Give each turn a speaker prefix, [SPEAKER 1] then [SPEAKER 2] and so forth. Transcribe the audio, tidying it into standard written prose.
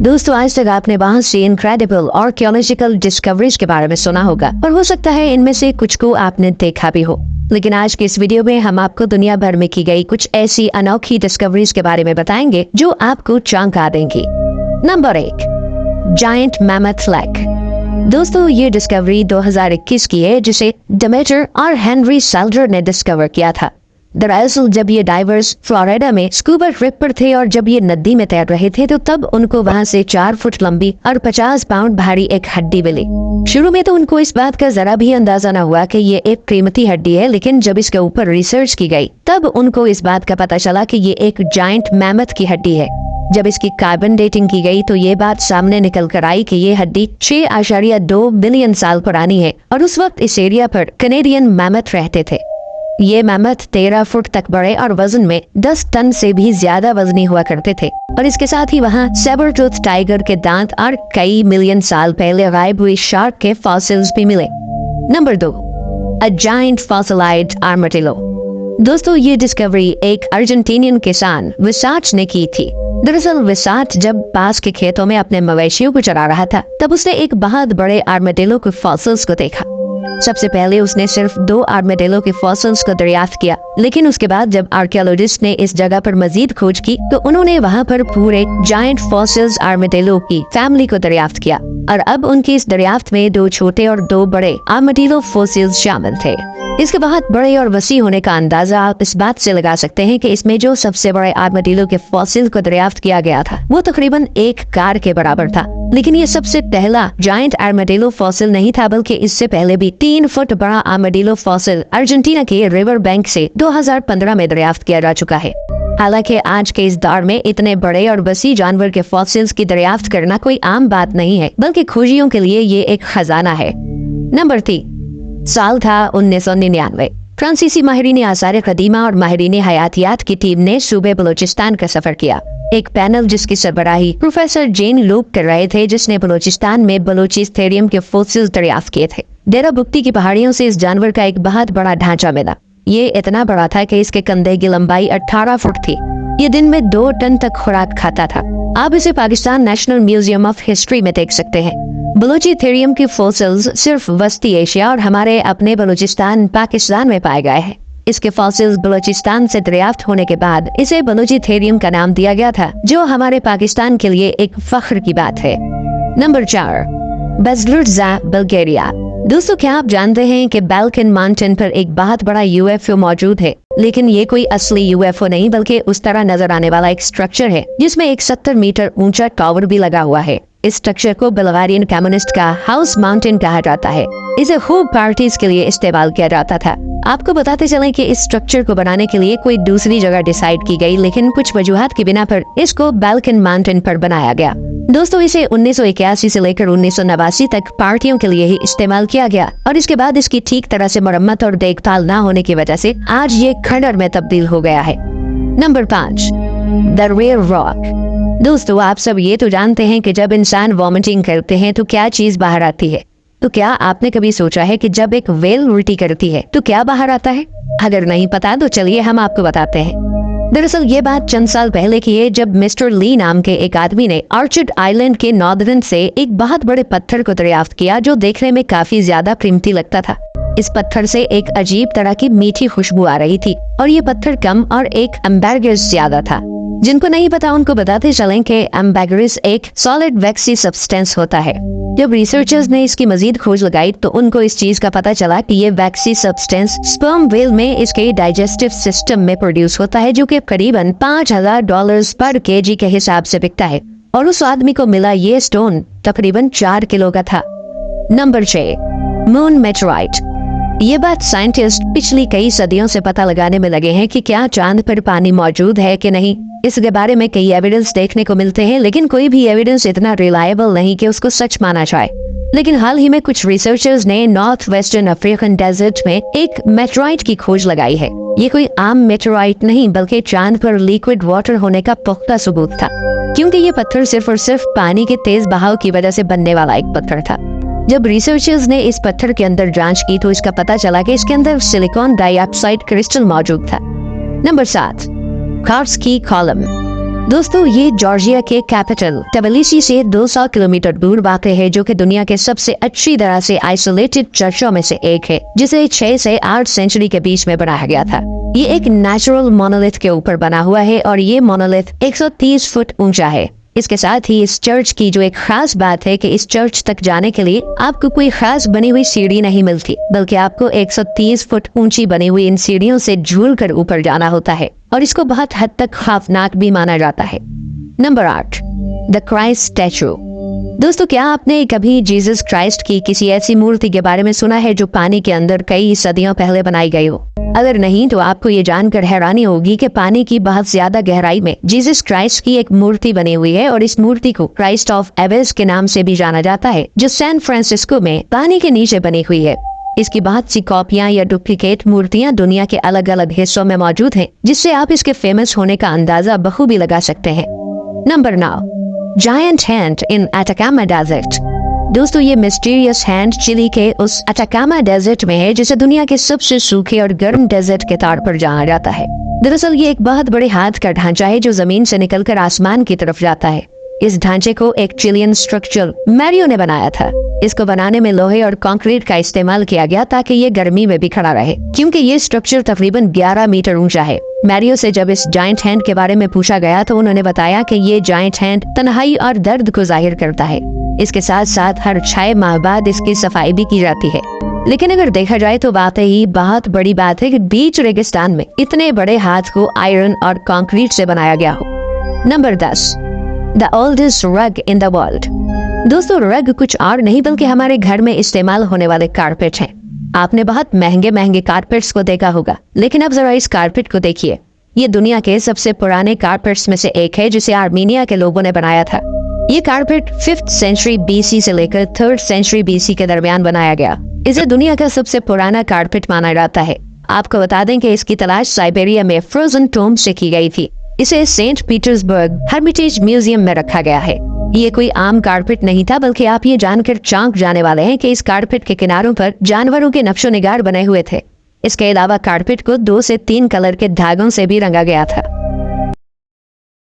[SPEAKER 1] दोस्तों, आज तक आपने बहुत सी इनक्रेडिबल आर्कियोलॉजिकल डिस्कवरीज के बारे में सुना होगा और हो सकता है इनमें से कुछ को आपने देखा भी हो, लेकिन आज के इस वीडियो में हम आपको दुनिया भर में की गई कुछ ऐसी अनोखी डिस्कवरीज के बारे में बताएंगे जो आपको चौंका देंगी। Number 1, giant mammoth leg. दोस्तों, ये डिस्कवरी 2021 की है जिसे डेमेटर और हेनरी सेल्डर ने डिस्कवर किया था। दरअसल जब ये डाइवर्स फ्लोरिडा में स्कूबा ट्रिप पर थे और जब ये नदी में तैर रहे थे तो तब उनको वहाँ से 4 फुट लंबी और 50 पाउंड भारी एक हड्डी मिली। शुरू में तो उनको इस बात का जरा भी अंदाजा न हुआ कि ये एक कीमती हड्डी है, लेकिन जब इसके ऊपर रिसर्च की गई तब उनको इस बात का पता चला कि ये एक जायंट मैमथ की हड्डी है। जब इसकी कार्बन डेटिंग की गई तो ये बात सामने निकल कर आई कि ये हड्डी 6.2 बिलियन साल पुरानी है और उस वक्त इस एरिया पर कैनेडियन मैमथ रहते थे। ये मैमथ 13 फुट तक बड़े और वजन में 10 टन से भी ज्यादा वजनी हुआ करते थे और इसके साथ ही वहाँ सैबर टूथ टाइगर के दांत और कई मिलियन साल पहले गायब हुई शार्क के फॉसिल्स भी मिले। Number 2, a giant fossilised armadillo. दोस्तों, ये डिस्कवरी एक अर्जेंटीनियन किसान विसाच ने की थी। दरअसल विसाच जब पास के खेतों में अपने मवेशियों को चरा रहा था तब उसने एक बहुत बड़े आर्माडिलो के फॉसिल्स को देखा। सबसे पहले उसने सिर्फ 2 आर्माडिलो के फॉसिल्स को दरियाफ्त किया, लेकिन उसके बाद जब आर्कियोलॉजिस्ट ने इस जगह पर मजीद खोज की तो उन्होंने वहाँ पर पूरे जायंट फॉसिल्स आर्माडिलो की फैमिली को दरियाफ्त किया और अब उनकी इस दरियाफ्त में 2 छोटे और 2 बड़े आर्माडिलो फॉसिल्स शामिल थे। इसके बहुत बड़े और वसी होने का अंदाजा आप इस बात से लगा सकते हैं कि इसमें जो सबसे बड़े आर्माडिलो के फॉसिल को दरियाफ्त किया गया था वो तकरीबन 1 कार के बराबर था। लेकिन ये सबसे पहला जायंट आर्माडिलो फॉसिल नहीं था, बल्कि इससे पहले भी 3 फुट बड़ा आर्माडिलो फॉसिल अर्जेंटीना के रिवर बैंक से 2015 में दरियाफ्त किया जा चुका है। हालांकि आज के इस दौर में इतने बड़े और वसी जानवर के फॉसिल्स की दरियाफ्त करना कोई आम बात नहीं है, बल्कि खोजियों के लिए ये एक खजाना है। नंबर 3, साल था 1999। फ्रांसीसी माहिरीन आसार कदीमा और माहिरीन हयातियात की टीम ने सूबे बलूचिस्तान का सफर किया। एक पैनल जिसकी सरबराही प्रोफेसर जेन लूक कर रहे थे, जिसने बलूचिस्तान में बलूचिस्थेरियम के फॉसिल्स दरियाफ्त किए थे। डेरा बुक्ती की पहाड़ियों से इस जानवर का एक बहुत बड़ा ढांचा मिला। ये इतना बड़ा था कि इसके कंधे की लंबाई 18 फुट थी। ये दिन में 2 टन तक खुराक खाता था। आप इसे Pakistan national museum of history में देख सकते हैं। बलूचिस्थेरियम के फॉसिल्स सिर्फ वस्ती एशिया और हमारे अपने बलूचिस्तान पाकिस्तान में पाए गए हैं। इसके फॉसिल्स बलूचिस्तान से दरियाफ्त होने के बाद इसे बलूचिस्थेरियम का नाम दिया गया था, जो हमारे पाकिस्तान के लिए एक फख्र की बात है। नंबर 4, बजलुर्जा बल्गेरिया। दोस्तों, क्या आप जानते हैं कि बाल्कन माउंटेन पर एक बहुत बड़ा यूएफओ मौजूद है, लेकिन ये कोई असली यूएफओ नहीं बल्कि उस तरह नजर आने वाला एक स्ट्रक्चर है जिसमें एक 70 मीटर ऊंचा टावर भी लगा हुआ है। इस स्ट्रक्चर को बल्गारियन कम्युनिस्ट का हाउस माउंटेन कहा जाता है। इसे खूब पार्टीज के लिए इस्तेमाल किया जाता था। आपको बताते चलें कि इस स्ट्रक्चर को बनाने के लिए कोई दूसरी जगह डिसाइड की गई, लेकिन कुछ वजूहात की बिना पर इसको बाल्कन माउंटेन पर बनाया गया। दोस्तों, इसे 1981 से लेकर 1989 तक पार्टियों के लिए ही इस्तेमाल किया गया और इसके बाद इसकी ठीक तरह से मरम्मत और देखभाल न होने की वजह से आज ये खंडर में तब्दील हो गया है। Number 5, the rare rock. दोस्तों, आप सब ये तो जानते हैं कि जब इंसान वॉमिटिंग करते हैं तो क्या चीज बाहर आती है। तो क्या आपने कभी सोचा है कि जब एक व्हेल उल्टी करती है तो क्या बाहर आता है? अगर नहीं पता तो चलिए हम आपको बताते हैं। दरअसल ये बात चंद साल पहले की है, जब मिस्टर ली नाम के एक आदमी ने ऑर्चिड आइलैंड के नॉर्दर्न से एक बहुत बड़े पत्थर को दरियाफ्त किया जो देखने में काफी ज्यादा कीमती लगता था। इस पत्थर से एक अजीब तरह की मीठी खुशबू आ रही थी और ये पत्थर कम और एक एम्बेरगस ज्यादा था। जिनको नहीं पता उनको बताते चलें कि एम्बेरगस एक सॉलिड वैक्सी सब्सटेंस होता है। जब रिसर्चर्स ने इसकी मजीद खोज लगाई तो उनको इस चीज का पता चला कि ये वैक्सी सब्सटेंस स्पर्म व्हेल में इसके डाइजेस्टिव सिस्टम में प्रोड्यूस होता है, जो कि करीबन $5000 पर केजी के हिसाब से बिकता है और उस आदमी को मिला ये स्टोन तकरीबन 4 किलो का था। Number 6, moon meteorite. ये बात साइंटिस्ट पिछली कई सदियों से पता लगाने में लगे हैं कि क्या चांद पर पानी मौजूद है कि नहीं। इसके बारे में कई एविडेंस देखने को मिलते हैं, लेकिन कोई भी एविडेंस इतना रिलायबल नहीं कि उसको सच माना जाए। लेकिन हाल ही में कुछ रिसर्चर्स ने नॉर्थ वेस्टर्न अफ्रीकन डेजर्ट में एक मेटेराइट की खोज लगाई है। ये कोई आम मेटेराइट नहीं बल्कि चांद पर लिक्विड वाटर होने का पुख्ता सबूत था, क्योंकि ये पत्थर सिर्फ और सिर्फ पानी के तेज बहाव की वजह से बनने वाला एक पत्थर था। जब रिसर्चर्स ने इस पत्थर के अंदर जांच की तो इसका पता चला कि इसके अंदर सिलिकॉन डाइऑक्साइड क्रिस्टल मौजूद था। नंबर 7, कार्स्की कॉलम। दोस्तों ये जॉर्जिया के कैपिटल टबिलिसी से 200 किलोमीटर दूर वाक़ है, जो कि दुनिया के सबसे अच्छी तरह से आइसोलेटेड चर्चों में से एक है, जिसे 6 से 8 सेंचुरी के बीच में बनाया गया था। ये एक नेचुरल मोनोलिथ के ऊपर बना हुआ है और ये मोनोलिथ 130 फुट ऊंचा है। इसके साथ ही इस चर्च की जो एक खास बात है कि इस चर्च तक जाने के लिए आपको कोई खास बनी हुई सीढ़ी नहीं मिलती, बल्कि आपको 130 फुट ऊंची बनी हुई इन सीढ़ियों से झूल कर ऊपर जाना होता है और इसको बहुत हद तक खौफनाक भी माना जाता है। Number 8, the Christ statue. दोस्तों क्या आपने कभी जीसस क्राइस्ट की किसी ऐसी मूर्ति के बारे में सुना है जो पानी के अंदर कई सदियों पहले बनाई गई हो? अगर नहीं तो आपको ये जानकर हैरानी होगी कि पानी की बहुत ज्यादा गहराई में जीसस क्राइस्ट की एक मूर्ति बनी हुई है और इस मूर्ति को क्राइस्ट ऑफ एवेस के नाम से भी जाना जाता है, जो सैन फ्रांसिस्को में पानी के नीचे बनी हुई है। इसकी बहुत सी कॉपियां या डुप्लीकेट मूर्तियां दुनिया के अलग अलग हिस्सों में मौजूद हैं, जिससे आप इसके फेमस होने का अंदाजा बखूबी लगा सकते हैं। Number 9, giant hand in Atacama desert. दोस्तों ये मिस्टीरियस हैंड चिली के उस अटाकामा डेजर्ट में है, जिसे दुनिया के सबसे सूखे और गर्म डेजर्ट के तौर पर जाना जाता है। दरअसल ये एक बहुत बड़े हाथ का ढांचा है जो जमीन से निकलकर आसमान की तरफ जाता है। इस ढांचे को एक चिलियन स्ट्रक्चर मैरियो ने बनाया था। इसको बनाने में लोहे और कंक्रीट का इस्तेमाल किया गया ताकि ये गर्मी में भी खड़ा रहे, क्योंकि ये स्ट्रक्चर तकरीबन 11 मीटर ऊंचा है। मैरियो से जब इस जायंट हैंड के बारे में पूछा गया तो उन्होंने बताया कि ये जायंट हैंड तन्हाई और दर्द को जाहिर करता है। इसके साथ साथ हर 6 माह बाद इसकी सफाई भी की जाती है। लेकिन अगर देखा जाए तो वाकई बहुत बड़ी बात है कि बीच रेगिस्तान में इतने बड़े हाथ को आयरन और कंक्रीट से बनाया गया हो। नंबर 10, द ओल्डेस्ट रग इन द वर्ल्ड। दोस्तों रग कुछ और नहीं बल्कि हमारे घर में इस्तेमाल होने वाले कारपेट हैं। आपने बहुत महंगे महंगे कारपेट्स को देखा होगा, लेकिन अब जरा इस कारपेट को देखिए। ये दुनिया के सबसे पुराने कारपेट्स में से एक है, जिसे आर्मीनिया के लोगों ने बनाया था। ये कारपेट 5th सेंचुरी BC से लेकर 3rd सेंचुरी BC के दरमियान बनाया गया। इसे दुनिया का सबसे पुराना कारपेट माना जाता है। आपको बता दें कि इसकी तलाश साइबेरिया में फ्रोजन टोम्ब से की गई थी। इसे सेंट पीटर्सबर्ग हर्मिटेज म्यूजियम में रखा गया है। ये कोई आम कारपेट नहीं था, बल्कि आप ये जानकर चौंक जाने वाले हैं कि इस कारपेट के किनारों पर जानवरों के नक्शो निगार बने हुए थे। इसके अलावा कारपेट को 2 से 3 कलर के धागों से भी रंगा गया था।